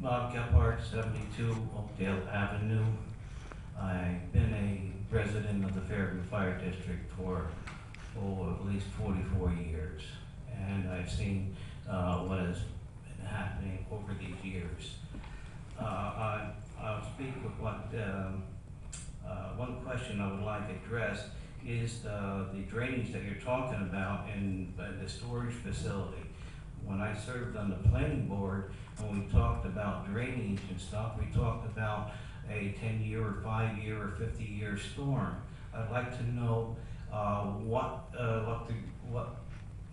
Bob Gephardt, 72 Oakdale Avenue. I've been a resident of the Fairview Fire District for at least 44 years, and I've seen what has been happening over these years. I'll speak with what one question I would like addressed is the drainage that you're talking about in the storage facility. When I served on the planning board, when we talked about drainage and stuff, we talked about a 10-year or 5-year or 50-year storm. I'd like to know what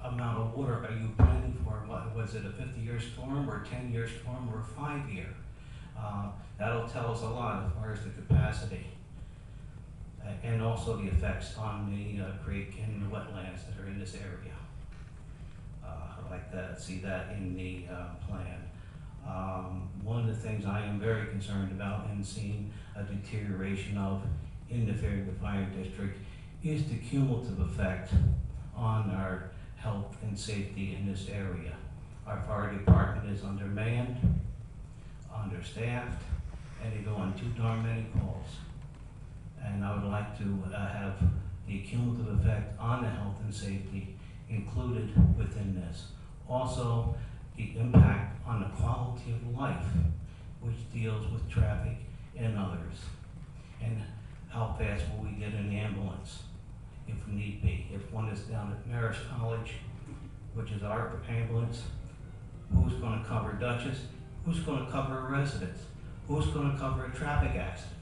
amount of water are you planning for? What, was it a 50-year storm or a 10-year storm or a 5-year? That'll tell us a lot as far as the capacity and also the effects on the creek and the wetlands that are in this area. I'd like to see that in the plan. One of the things I am very concerned about and seeing a deterioration of in the Fairview Fire District is the cumulative effect on our health and safety in this area. Our fire department is undermanned, understaffed, and they go on too darn many calls. And I would like to have the cumulative effect on the health and safety included within this. Also, the impact on the quality of life, which deals with traffic and others. And how fast will we get an ambulance if need be? If one is down at Marist College, which is our ambulance, who's going to cover Dutchess? Who's going to cover a residence? Who's going to cover a traffic accident?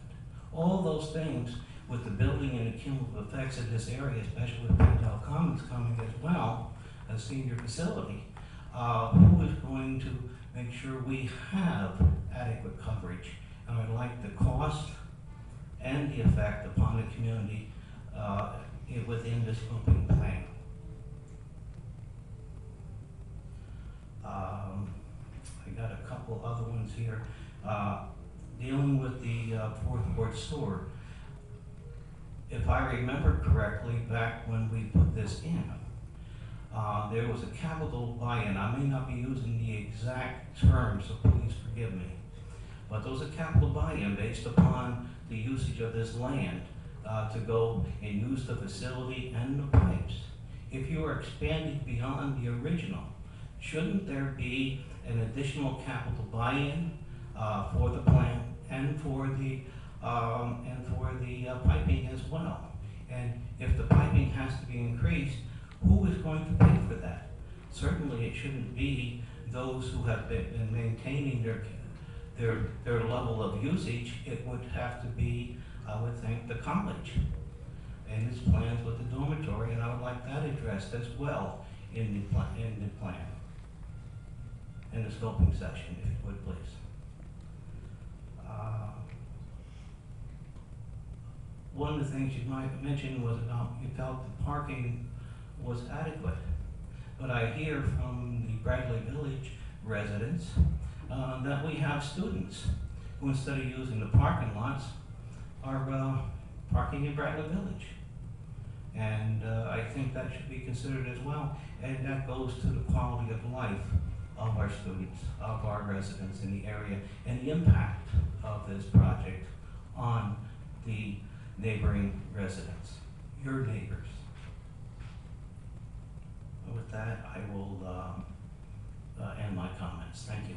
All those things with the building and the cumulative effects of this area, especially with Pendle Commons coming as well, a senior facility, who is going to make sure we have adequate coverage? And I'd like the cost and the effect upon the community within the scoping plan. I got a couple other ones here. Dealing with the fourth ward sewer. If I remember correctly, back when we put this in, there was a capital buy-in. I may not be using the exact term, so please forgive me. But there was a capital buy-in based upon the usage of this land to go and use the facility and the pipes. If you are expanding beyond the original, shouldn't there be an additional capital buy-in for the plant and for the piping as well? And if the piping has to be increased, who is going to pay for that? Certainly, it shouldn't be those who have been maintaining their level of usage. It would have to be, I would think, the college and its plans with the dormitory, and I would like that addressed as well in the plan, in the scoping section, if you would please. One of the things you might mention was about you felt the parking was adequate. But I hear from the Bradley Village residents that we have students who, instead of using the parking lots, are parking in Bradley Village. And I think that should be considered as well. And that goes to the quality of life of our students, of our residents in the area, and the impact of this project on the neighboring residents, your neighbors. With that, I will end my comments. Thank you.